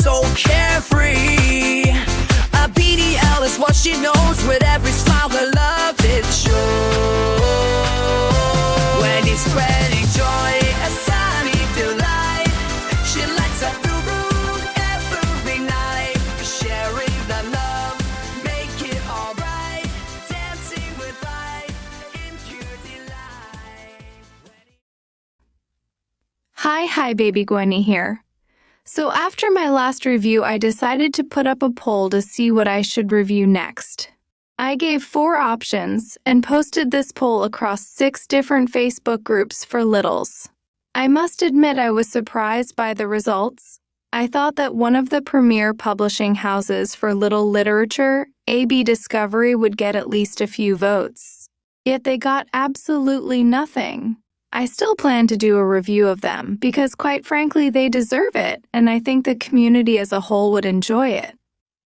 so carefree. A BDL is what she knows. With every smile, her love it shows. When he's spreading joy, a sunny delight, she lights up the room every night, sharing the love, make it alright, dancing with light in pure delight. Hi, Baby Gweny here. So after my last review, I decided to put up a poll to see what I should review next. I gave 4 options and posted this poll across 6 different Facebook groups for littles. I must admit I was surprised by the results. I thought that one of the premier publishing houses for little literature, AB Discovery, would get at least a few votes. Yet they got absolutely nothing. I still plan to do a review of them because, quite frankly, they deserve it, and I think the community as a whole would enjoy it.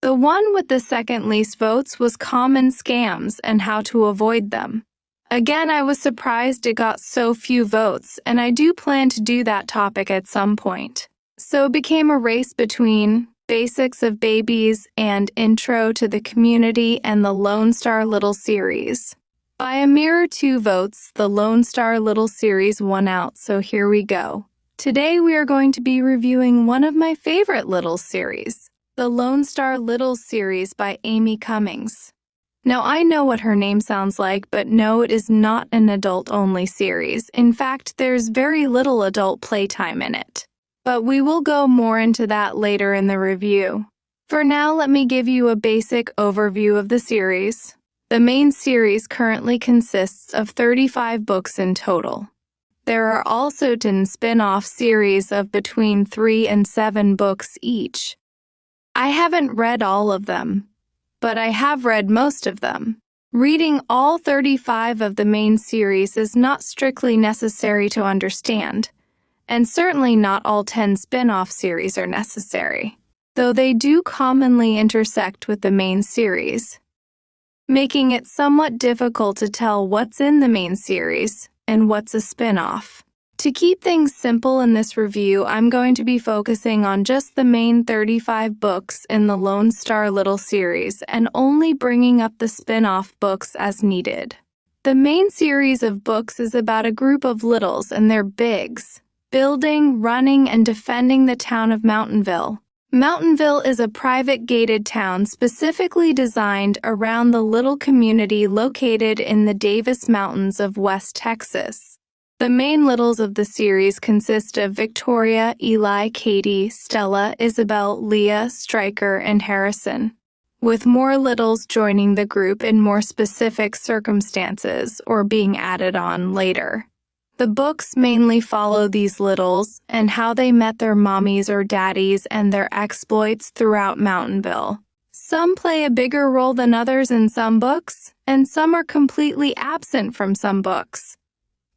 The one with the second least votes was Common Scams and How to Avoid Them. Again, I was surprised it got so few votes, and I do plan to do that topic at some point. So it became a race between Basics of Babies and Intro to the Community and the Lone Star Little series. By a mere 2 votes, the Lone Star Little series won out, so here we go. Today we are going to be reviewing one of my favorite Little series, the Lone Star Little series by Amy Cummings. Now I know what her name sounds like, but no, it is not an adult-only series. In fact, there's very little adult playtime in it. But we will go more into that later in the review. For now, let me give you a basic overview of the series. The main series currently consists of 35 books in total. There are also 10 spin-off series of between 3 and 7 books each. I haven't read all of them, but I have read most of them. Reading all 35 of the main series is not strictly necessary to understand, and certainly not all 10 spin-off series are necessary, though they do commonly intersect with the main series, making it somewhat difficult to tell what's in the main series and what's a spin-off. To keep things simple in this review, I'm going to be focusing on just the main 35 books in the Lone Star Little series and only bringing up the spin-off books as needed. The main series of books is about a group of littles and their bigs, building, running, and defending the town of Mountainville. Mountainville is a private gated town specifically designed around the little community located in the Davis Mountains of West Texas. The main littles of the series consist of Victoria, Eli, Katie, Stella, Isabel, Leah, Stryker, and Harrison, with more littles joining the group in more specific circumstances or being added on later. The books mainly follow these littles and how they met their mommies or daddies and their exploits throughout Mountainville. Some play a bigger role than others in some books, and some are completely absent from some books.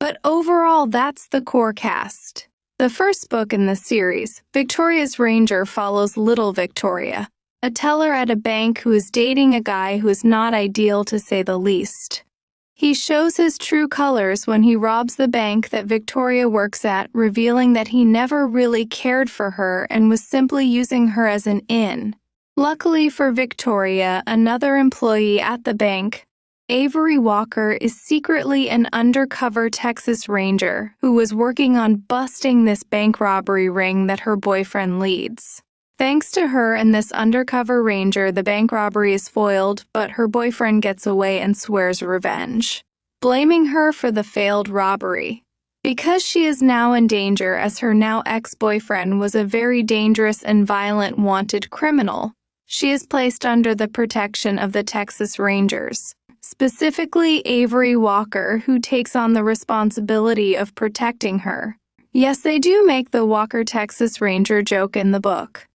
But overall, that's the core cast. The first book in the series, Victoria's Ranger, follows little Victoria, a teller at a bank who is dating a guy who is not ideal to say the least. He shows his true colors when he robs the bank that Victoria works at, revealing that he never really cared for her and was simply using her as an in. Luckily for Victoria, another employee at the bank, Avery Walker, is secretly an undercover Texas Ranger who was working on busting this bank robbery ring that her boyfriend leads. Thanks to her and this undercover ranger, the bank robbery is foiled, but her boyfriend gets away and swears revenge, blaming her for the failed robbery. Because she is now in danger, as her now ex-boyfriend was a very dangerous and violent wanted criminal, she is placed under the protection of the Texas Rangers, specifically Avery Walker, who takes on the responsibility of protecting her. Yes, they do make the Walker Texas Ranger joke in the book,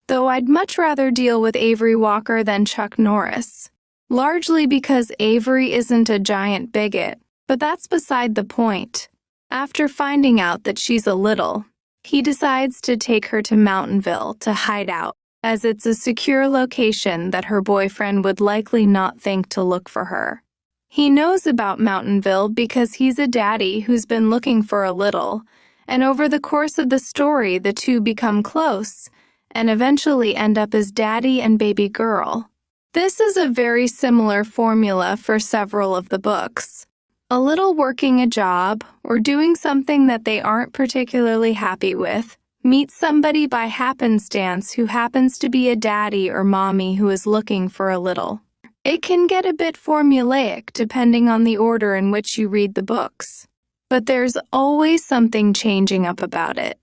though I'd much rather deal with Avery Walker than Chuck Norris, largely because Avery isn't a giant bigot, but that's beside the point. After finding out that she's a little, he decides to take her to Mountainville to hide out, as it's a secure location that her boyfriend would likely not think to look for her. He knows about Mountainville because he's a daddy who's been looking for a little, and over the course of the story the two become close, and eventually end up as daddy and baby girl. This is a very similar formula for several of the books. A little working a job or doing something that they aren't particularly happy with, meet somebody by happenstance who happens to be a daddy or mommy who is looking for a little. It can get a bit formulaic depending on the order in which you read the books, but there's always something changing up about it.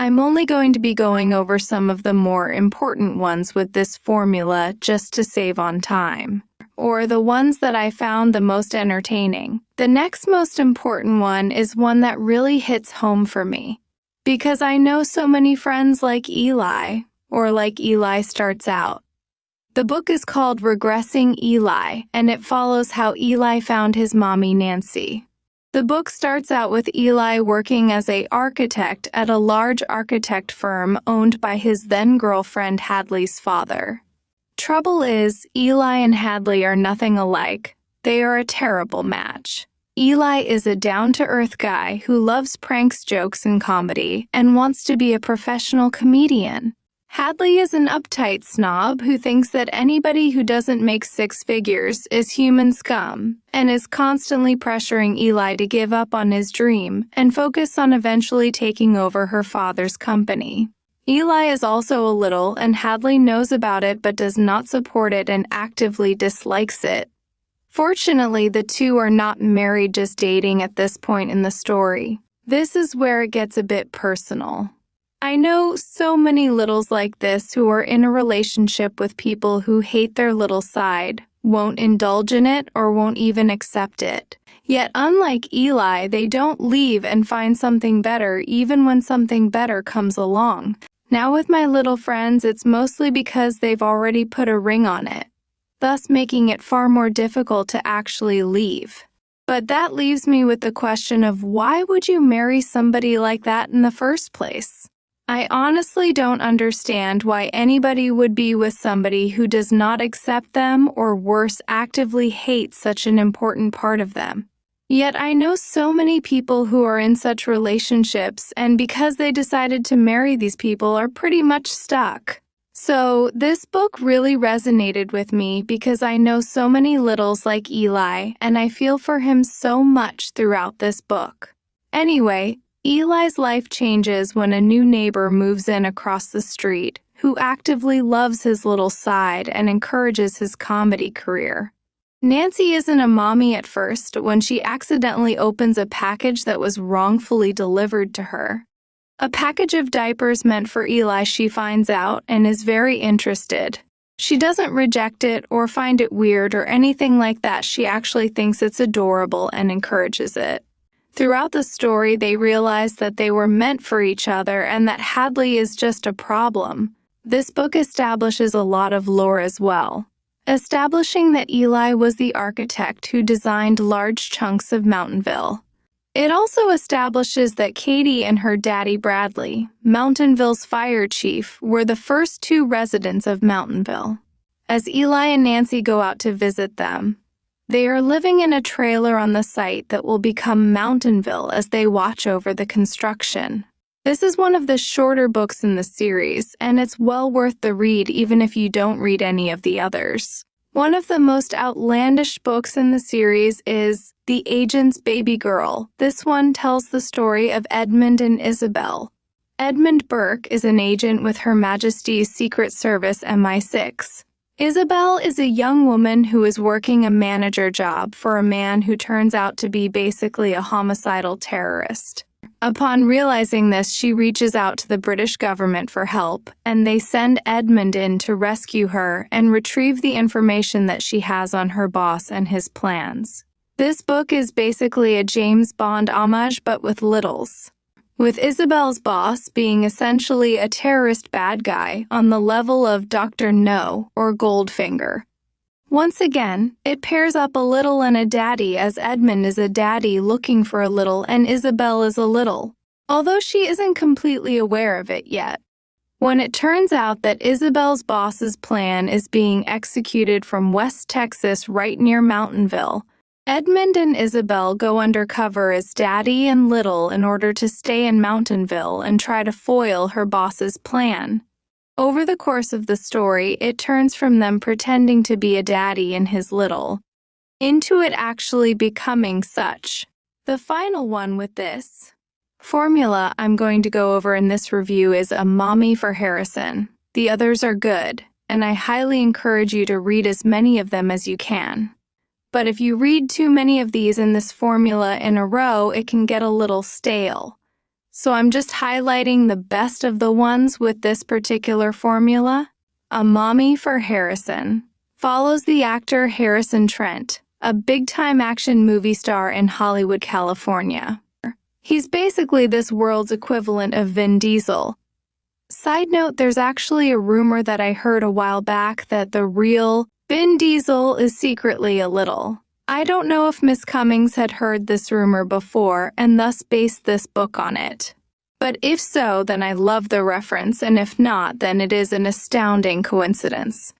I'm only going to be going over some of the more important ones with this formula just to save on time, or the ones that I found the most entertaining. The next most important one is one that really hits home for me, because I know so many friends like Eli, or like Eli starts out. The book is called Regressing Eli, and it follows how Eli found his mommy Nancy. The book starts out with Eli working as an architect at a large architect firm owned by his then-girlfriend Hadley's father. Trouble is, Eli and Hadley are nothing alike. They are a terrible match. Eli is a down-to-earth guy who loves pranks, jokes, and comedy, and wants to be a professional comedian. Hadley is an uptight snob who thinks that anybody who doesn't make six figures is human scum, and is constantly pressuring Eli to give up on his dream and focus on eventually taking over her father's company. Eli is also a little, and Hadley knows about it but does not support it and actively dislikes it. Fortunately, the two are not married, just dating at this point in the story. This is where it gets a bit personal. I know so many littles like this who are in a relationship with people who hate their little side, won't indulge in it, or won't even accept it. Yet unlike Eli, they don't leave and find something better even when something better comes along. Now with my little friends, it's mostly because they've already put a ring on it, thus making it far more difficult to actually leave. But that leaves me with the question of why would you marry somebody like that in the first place? I honestly don't understand why anybody would be with somebody who does not accept them or worse, actively hates such an important part of them. Yet I know so many people who are in such relationships, and because they decided to marry these people are pretty much stuck. So this book really resonated with me because I know so many littles like Eli, and I feel for him so much throughout this book. Anyway, Eli's life changes when a new neighbor moves in across the street, who actively loves his little side and encourages his comedy career. Nancy isn't a mommy at first when she accidentally opens a package that was wrongfully delivered to her. A package of diapers meant for Eli, she finds out, and is very interested. She doesn't reject it or find it weird or anything like that. She actually thinks it's adorable and encourages it. Throughout the story, they realize that they were meant for each other and that Hadley is just a problem. This book establishes a lot of lore as well, establishing that Eli was the architect who designed large chunks of Mountainville. It also establishes that Katie and her daddy Bradley, Mountainville's fire chief, were the first two residents of Mountainville. As Eli and Nancy go out to visit them, they are living in a trailer on the site that will become Mountainville as they watch over the construction. This is one of the shorter books in the series, and it's well worth the read even if you don't read any of the others. One of the most outlandish books in the series is The Agent's Baby Girl. This one tells the story of Edmund and Isabel. Edmund Burke is an agent with Her Majesty's Secret Service MI6. Isabel is a young woman who is working a manager job for a man who turns out to be basically a homicidal terrorist. Upon realizing this, she reaches out to the British government for help, and they send Edmund in to rescue her and retrieve the information that she has on her boss and his plans. This book is basically a James Bond homage, but with littles, with Isabel's boss being essentially a terrorist bad guy on the level of Dr. No or Goldfinger. Once again, it pairs up a little and a daddy, as Edmund is a daddy looking for a little and Isabel is a little, although she isn't completely aware of it yet. When it turns out that Isabel's boss's plan is being executed from West Texas right near Mountainville, Edmund and Isabel go undercover as Daddy and Little in order to stay in Mountainville and try to foil her boss's plan. Over the course of the story, it turns from them pretending to be a daddy and his little, into it actually becoming such. The final one with this formula I'm going to go over in this review is A Mommy for Harrison. The others are good, and I highly encourage you to read as many of them as you can. But if you read too many of these in this formula in a row, it can get a little stale. So I'm just highlighting the best of the ones with this particular formula. A Mommy for Harrison follows the actor Harrison Trent, a big-time action movie star in Hollywood, California. He's basically this world's equivalent of Vin Diesel. Side note, there's actually a rumor that I heard a while back that the real Vin Diesel is secretly a little. I don't know if Miss Cummings had heard this rumor before and thus based this book on it. But if so, then I love the reference, and if not, then it is an astounding coincidence.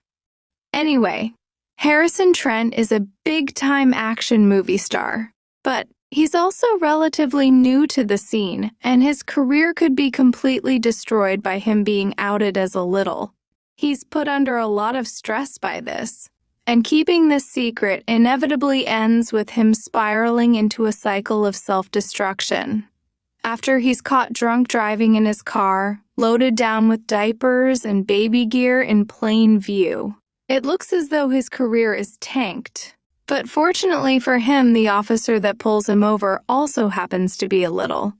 Anyway, Harrison Trent is a big-time action movie star, but he's also relatively new to the scene, and his career could be completely destroyed by him being outed as a little. He's put under a lot of stress by this, and keeping this secret inevitably ends with him spiraling into a cycle of self-destruction. After he's caught drunk driving in his car, loaded down with diapers and baby gear in plain view, it looks as though his career is tanked. But fortunately for him, the officer that pulls him over also happens to be a little.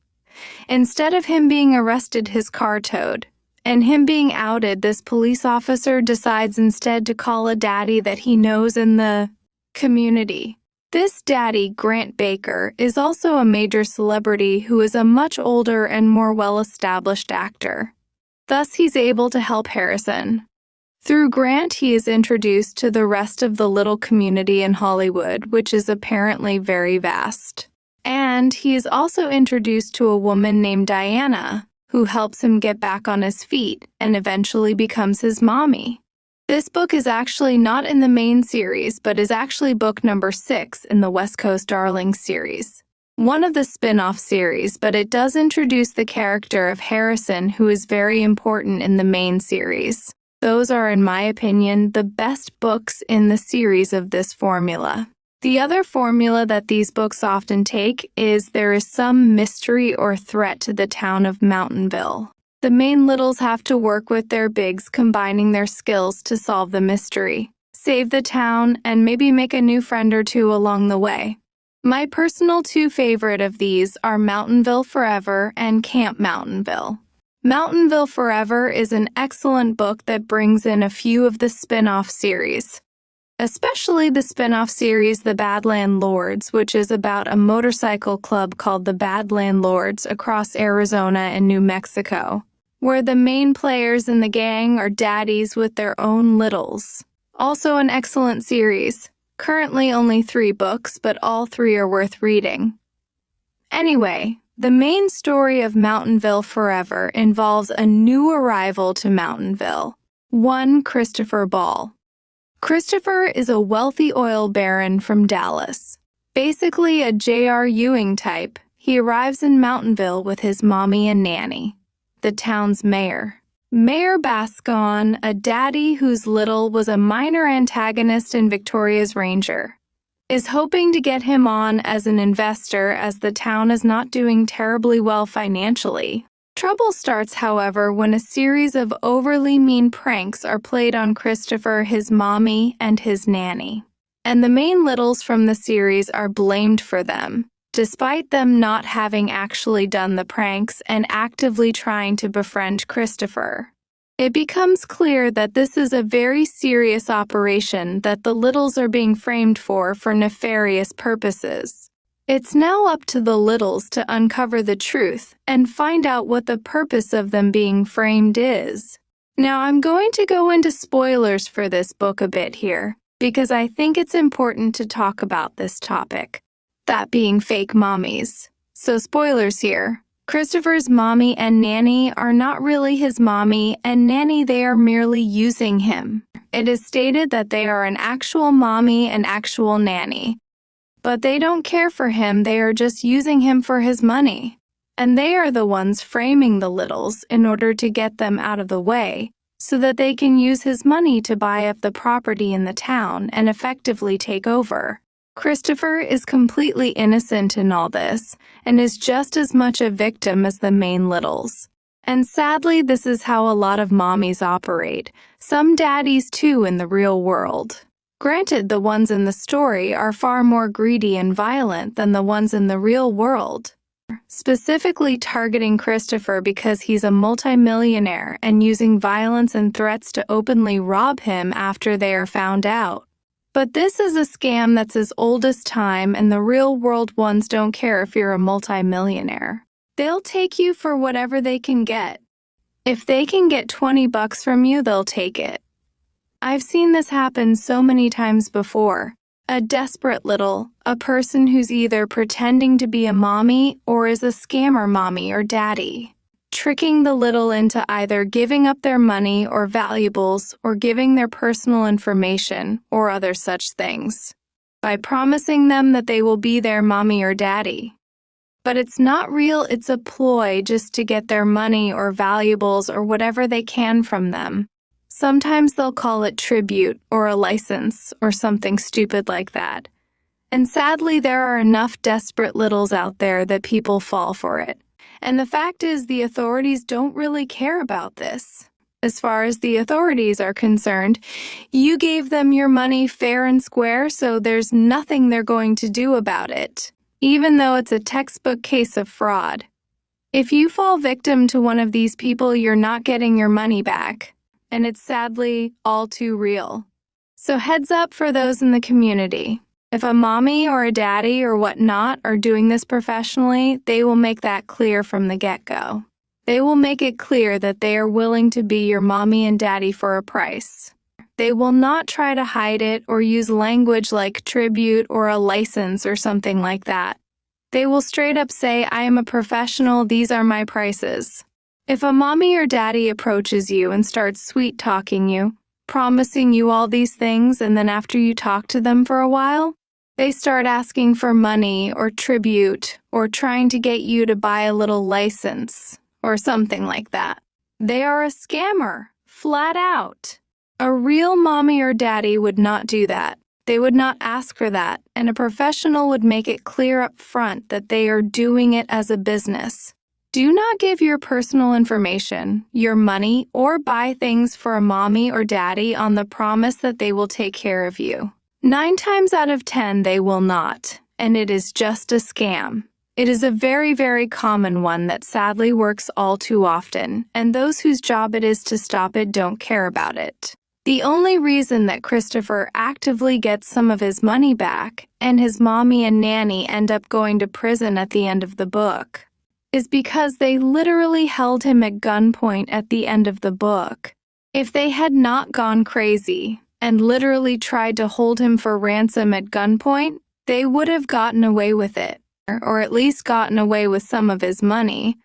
Instead of him being arrested, his car towed, and him being outed, this police officer decides instead to call a daddy that he knows in the community. This daddy, Grant Baker, is also a major celebrity who is a much older and more well-established actor. Thus, he's able to help Harrison. Through Grant, he is introduced to the rest of the little community in Hollywood, which is apparently very vast. And he is also introduced to a woman named Diana, who helps him get back on his feet and eventually becomes his mommy. This book is actually not in the main series, but is actually book number 6 in the West Coast Darlings series, one of the spin-off series, but it does introduce the character of Harrison, who is very important in the main series. Those are, in my opinion, the best books in the series of this formula. The other formula that these books often take is there is some mystery or threat to the town of Mountainville. The main littles have to work with their bigs, combining their skills to solve the mystery, save the town, and maybe make a new friend or two along the way. My personal 2 favorite of these are Mountainville Forever and Camp Mountainville. Mountainville Forever is an excellent book that brings in a few of the spin-off series, especially the spin-off series The Badland Lords, which is about a motorcycle club called the Badland Lords across Arizona and New Mexico, where the main players in the gang are daddies with their own littles. Also an excellent series. Currently only 3 books, but all 3 are worth reading. Anyway, the main story of Mountainville Forever involves a new arrival to Mountainville, one Christopher Ball. Christopher is a wealthy oil baron from Dallas. Basically a J.R. Ewing type, he arrives in Mountainville with his mommy and nanny, the town's mayor. Mayor Bascon, a daddy whose little was a minor antagonist in Victoria's Ranger, is hoping to get him on as an investor as the town is not doing terribly well financially. Trouble starts, however, when a series of overly mean pranks are played on Christopher, his mommy, and his nanny. And the main littles from the series are blamed for them, despite them not having actually done the pranks and actively trying to befriend Christopher. It becomes clear that this is a very serious operation that the littles are being framed for nefarious purposes. It's now up to the littles to uncover the truth and find out what the purpose of them being framed is. Now, I'm going to go into spoilers for this book a bit here, because I think it's important to talk about this topic, that being fake mommies. So spoilers here. Christopher's mommy and nanny are not really his mommy and nanny, they are merely using him. It is stated that they are an actual mommy and actual nanny, but they don't care for him, they are just using him for his money. And they are the ones framing the littles in order to get them out of the way, so that they can use his money to buy up the property in the town and effectively take over. Christopher is completely innocent in all this and is just as much a victim as the main littles. And sadly, this is how a lot of mommies operate, some daddies too in the real world. Granted, the ones in the story are far more greedy and violent than the ones in the real world, specifically targeting Christopher because he's a multimillionaire and using violence and threats to openly rob him after they are found out. But this is a scam that's as old as time, and the real world ones don't care if you're a multimillionaire. They'll take you for whatever they can get. If they can get $20 from you, they'll take it. I've seen this happen so many times before. A desperate little, a person who's either pretending to be a mommy or is a scammer mommy or daddy, tricking the little into either giving up their money or valuables or giving their personal information or other such things, by promising them that they will be their mommy or daddy. But it's not real, it's a ploy just to get their money or valuables or whatever they can from them. Sometimes they'll call it tribute or a license or something stupid like that. And sadly, there are enough desperate littles out there that people fall for it. And the fact is, the authorities don't really care about this. As far as the authorities are concerned, you gave them your money fair and square, so there's nothing they're going to do about it, even though it's a textbook case of fraud. If you fall victim to one of these people, you're not getting your money back, and it's sadly all too real. So heads up for those in the community. If a mommy or a daddy or whatnot are doing this professionally, they will make that clear from the get-go. They will make it clear that they are willing to be your mommy and daddy for a price. They will not try to hide it or use language like tribute or a license or something like that. They will straight up say, I am a professional, these are my prices. If a mommy or daddy approaches you and starts sweet-talking you, promising you all these things, and then after you talk to them for a while, they start asking for money or tribute or trying to get you to buy a little license or something like that, they are a scammer, flat out. A real mommy or daddy would not do that. They would not ask for that, and a professional would make it clear up front that they are doing it as a business. Do not give your personal information, your money, or buy things for a mommy or daddy on the promise that they will take care of you. 9 times out of 10, they will not, and it is just a scam. It is a very, very common one that sadly works all too often, and those whose job it is to stop it don't care about it. The only reason that Christopher actively gets some of his money back and his mommy and nanny end up going to prison at the end of the book is because they literally held him at gunpoint at the end of the book. If they had not gone crazy and literally tried to hold him for ransom at gunpoint, they would have gotten away with it, or at least gotten away with some of his money.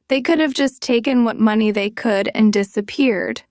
They could have just taken what money they could and disappeared.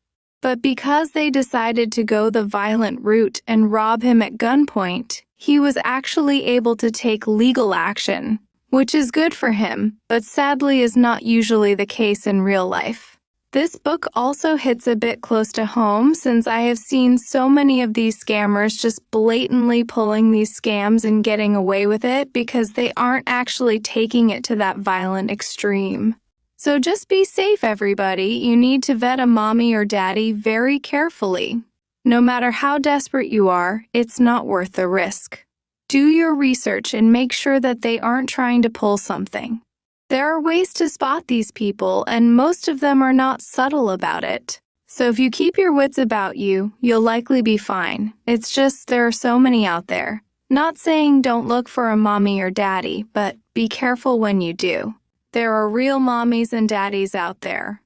But because they decided to go the violent route and rob him at gunpoint, he was actually able to take legal action, which is good for him, but sadly is not usually the case in real life. This book also hits a bit close to home since I have seen so many of these scammers just blatantly pulling these scams and getting away with it because they aren't actually taking it to that violent extreme. So just be safe, everybody. You need to vet a mommy or daddy very carefully. No matter how desperate you are, it's not worth the risk. Do your research and make sure that they aren't trying to pull something. There are ways to spot these people, and most of them are not subtle about it. So if you keep your wits about you, you'll likely be fine. It's just there are so many out there. Not saying don't look for a mommy or daddy, but be careful when you do. There are real mommies and daddies out there.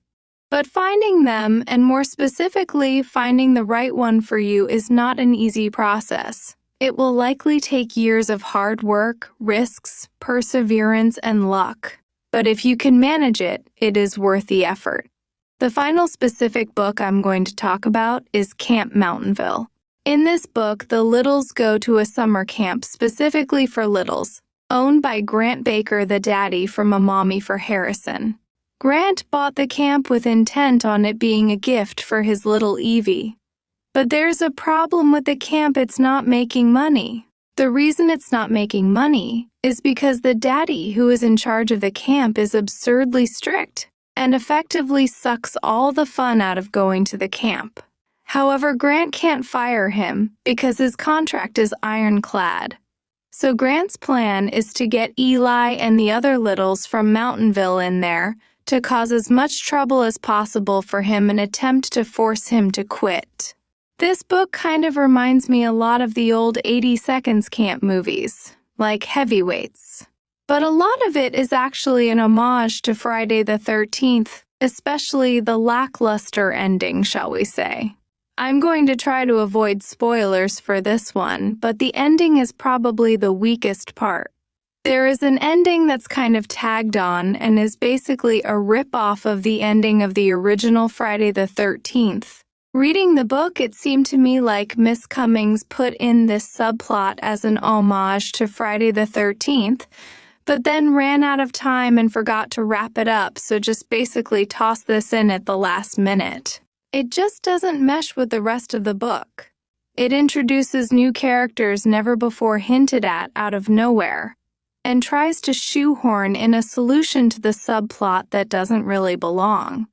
But finding them, and more specifically, finding the right one for you, is not an easy process. It will likely take years of hard work, risks, perseverance, and luck. But if you can manage it, it is worth the effort. The final specific book I'm going to talk about is Camp Mountainville. In this book, the littles go to a summer camp specifically for littles, owned by Grant Baker, the daddy from A Mommy for Harrison. Grant bought the camp with intent on it being a gift for his little Evie. But there's a problem with the camp: it's not making money. The reason it's not making money is because the daddy who is in charge of the camp is absurdly strict and effectively sucks all the fun out of going to the camp. However, Grant can't fire him because his contract is ironclad. So Grant's plan is to get Eli and the other littles from Mountainville in there to cause as much trouble as possible for him and attempt to force him to quit. This book kind of reminds me a lot of the old 80 Seconds Camp movies, like Heavyweights. But a lot of it is actually an homage to Friday the 13th, especially the lackluster ending, shall we say. I'm going to try to avoid spoilers for this one, but the ending is probably the weakest part. There is an ending that's kind of tagged on and is basically a rip-off of the ending of the original Friday the 13th. Reading the book, it seemed to me like Miss Cummings put in this subplot as an homage to Friday the 13th, but then ran out of time and forgot to wrap it up, so just basically tossed this in at the last minute. It just doesn't mesh with the rest of the book. It introduces new characters never before hinted at out of nowhere, and tries to shoehorn in a solution to the subplot that doesn't really belong.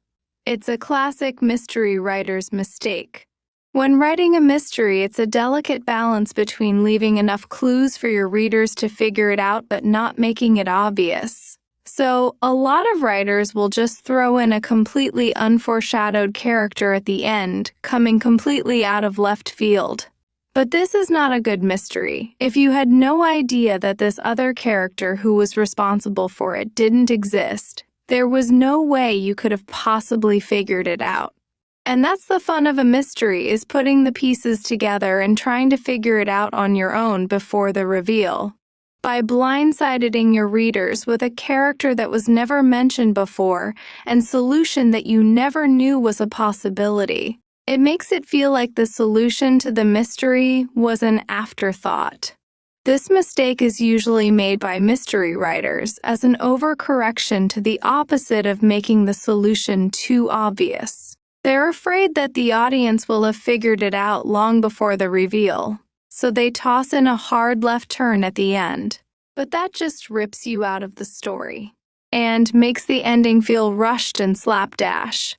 It's a classic mystery writer's mistake. When writing a mystery, it's a delicate balance between leaving enough clues for your readers to figure it out but not making it obvious. So, a lot of writers will just throw in a completely unforeshadowed character at the end, coming completely out of left field. But this is not a good mystery. If you had no idea that this other character who was responsible for it didn't exist, there was no way you could have possibly figured it out. And that's the fun of a mystery, is putting the pieces together and trying to figure it out on your own before the reveal. By blindsiding your readers with a character that was never mentioned before and solution that you never knew was a possibility, it makes it feel like the solution to the mystery was an afterthought. This mistake is usually made by mystery writers as an overcorrection to the opposite of making the solution too obvious. They're afraid that the audience will have figured it out long before the reveal, so they toss in a hard left turn at the end. But that just rips you out of the story and makes the ending feel rushed and slapdash.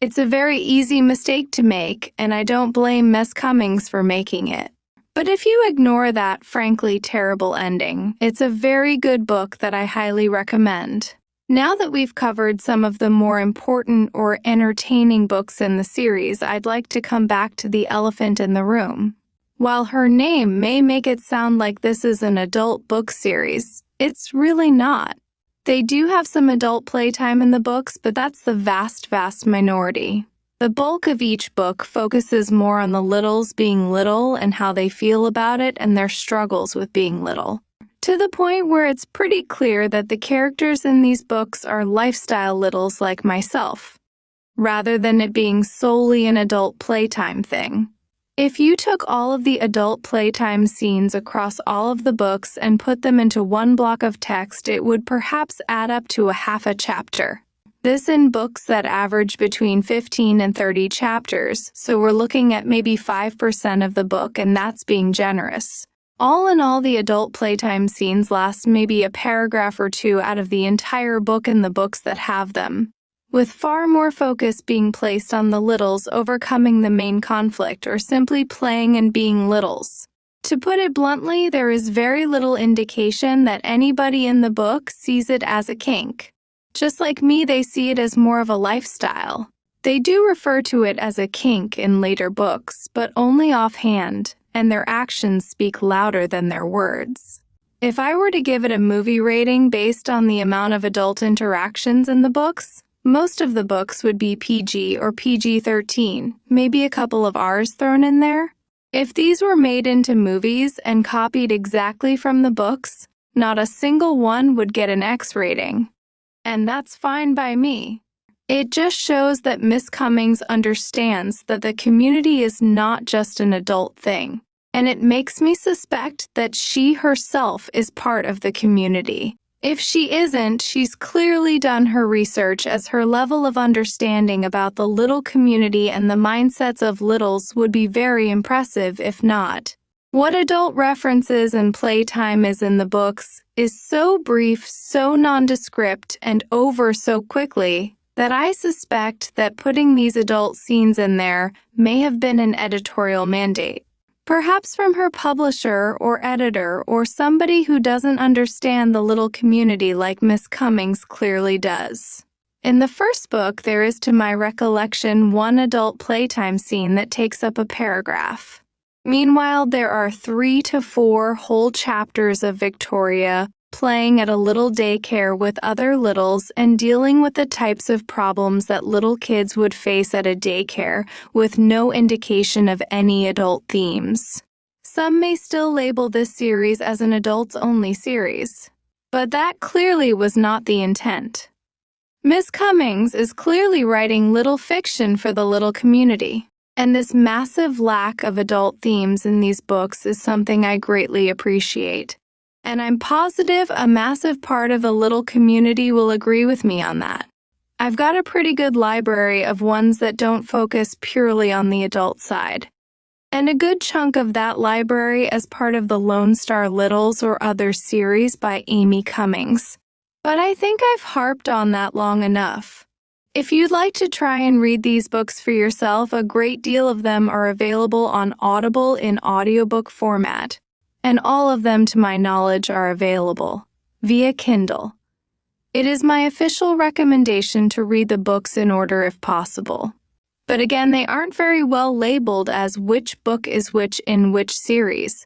It's a very easy mistake to make, and I don't blame Miss Cummings for making it. But if you ignore that frankly terrible ending, it's a very good book that I highly recommend. Now that we've covered some of the more important or entertaining books in the series, I'd like to come back to The Elephant in the Room. While her name may make it sound like this is an adult book series, it's really not. They do have some adult playtime in the books, but that's the vast minority. The bulk of each book focuses more on the littles being little and how they feel about it and their struggles with being little, to the point where it's pretty clear that the characters in these books are lifestyle littles like myself, rather than it being solely an adult playtime thing. If you took all of the adult playtime scenes across all of the books and put them into one block of text, it would perhaps add up to a half a chapter. This in books that average between 15 and 30 chapters, so we're looking at maybe 5% of the book, and that's being generous. All in all, the adult playtime scenes last maybe a paragraph or two out of the entire book in the books that have them, with far more focus being placed on the littles overcoming the main conflict or simply playing and being littles. To put it bluntly, there is very little indication that anybody in the book sees it as a kink. Just like me, they see it as more of a lifestyle. They do refer to it as a kink in later books, but only offhand, and their actions speak louder than their words. If I were to give it a movie rating based on the amount of adult interactions in the books, most of the books would be PG or PG-13, maybe a couple of R's thrown in there. If these were made into movies and copied exactly from the books, not a single one would get an X rating. And that's fine by me. It just shows that Miss Cummings understands that the community is not just an adult thing, and it makes me suspect that she herself is part of the community. If she isn't, she's clearly done her research, as her level of understanding about the little community and the mindsets of littles would be very impressive if not. What adult references and playtime is in the books is so brief, so nondescript, and over so quickly that I suspect that putting these adult scenes in there may have been an editorial mandate. Perhaps from her publisher or editor or somebody who doesn't understand the little community like Miss Cummings clearly does. In the first book, there is, to my recollection, one adult playtime scene that takes up a paragraph. Meanwhile, there are 3 to 4 whole chapters of Victoria playing at a little daycare with other littles and dealing with the types of problems that little kids would face at a daycare, with no indication of any adult themes. Some may still label this series as an adults-only series, but that clearly was not the intent. Miss Cummings is clearly writing little fiction for the little community, and this massive lack of adult themes in these books is something I greatly appreciate. And I'm positive a massive part of the little community will agree with me on that. I've got a pretty good library of ones that don't focus purely on the adult side, and a good chunk of that library as part of the Lone Star Littles or Other series by Amy Cummings. But I think I've harped on that long enough. If you'd like to try and read these books for yourself, a great deal of them are available on Audible in audiobook format. And all of them, to my knowledge, are available via Kindle. It is my official recommendation to read the books in order if possible. But again, they aren't very well labeled as which book is which in which series.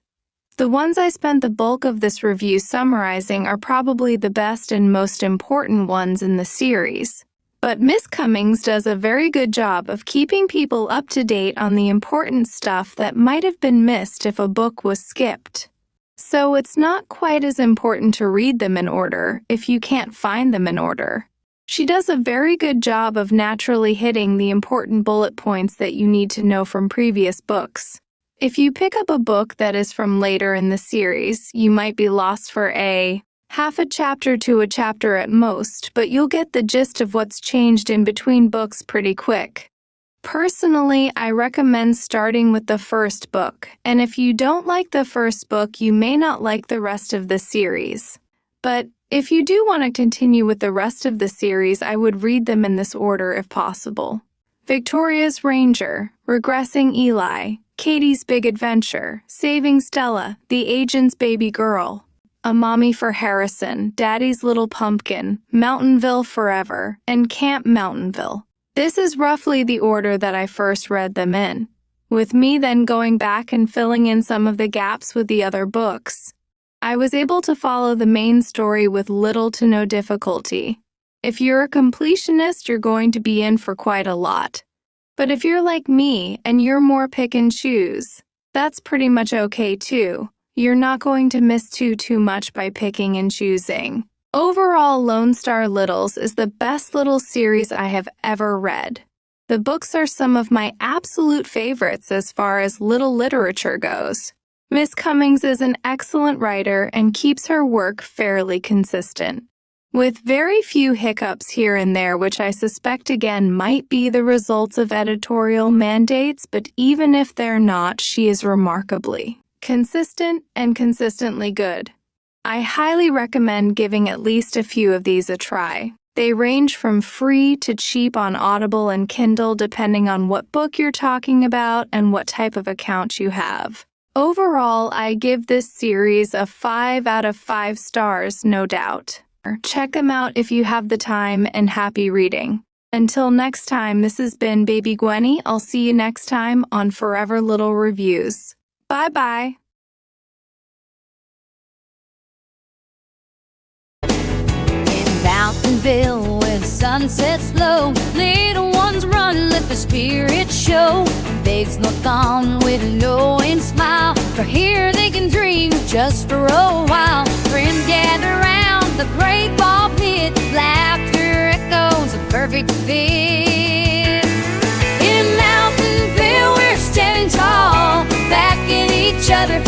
The ones I spent the bulk of this review summarizing are probably the best and most important ones in the series. But Miss Cummings does a very good job of keeping people up to date on the important stuff that might have been missed if a book was skipped. So it's not quite as important to read them in order if you can't find them in order. She does a very good job of naturally hitting the important bullet points that you need to know from previous books. If you pick up a book that is from later in the series, you might be lost for half a chapter to a chapter at most, but you'll get the gist of what's changed in between books pretty quick. Personally, I recommend starting with the first book, and if you don't like the first book, you may not like the rest of the series. But if you do want to continue with the rest of the series, I would read them in this order if possible. Victoria's Ranger, Regressing Eli, Katie's Big Adventure, Saving Stella, The Agent's Baby Girl, A Mommy for Harrison, Daddy's Little Pumpkin, Mountainville Forever, and Camp Mountainville. This is roughly the order that I first read them in, with me then going back and filling in some of the gaps with the other books. I was able to follow the main story with little to no difficulty. If you're a completionist, you're going to be in for quite a lot. But if you're like me and you're more pick and choose, that's pretty much okay too. You're not going to miss too much by picking and choosing. Overall, Lone Star Littles is the best little series I have ever read. The books are some of my absolute favorites as far as little literature goes. Miss Cummings is an excellent writer and keeps her work fairly consistent, with very few hiccups here and there, which I suspect again might be the results of editorial mandates, but even if they're not, she is remarkably consistent and consistently good. I highly recommend giving at least a few of these a try. They range from free to cheap on Audible and Kindle depending on what book you're talking about and what type of account you have. Overall, I give this series a 5 out of 5 stars, no doubt. Check them out if you have the time, and happy reading. Until next time, this has been Baby Gweny. I'll see you next time on Forever Little Reviews. Bye-bye. Mountainville where the sun sets low, little ones run, let the spirit show. Babes look on with a knowing smile, for here they can dream just for a while. Friends gather round the great ball pit, laughter echoes a perfect fit. In Mountainville we're standing tall, backing each other,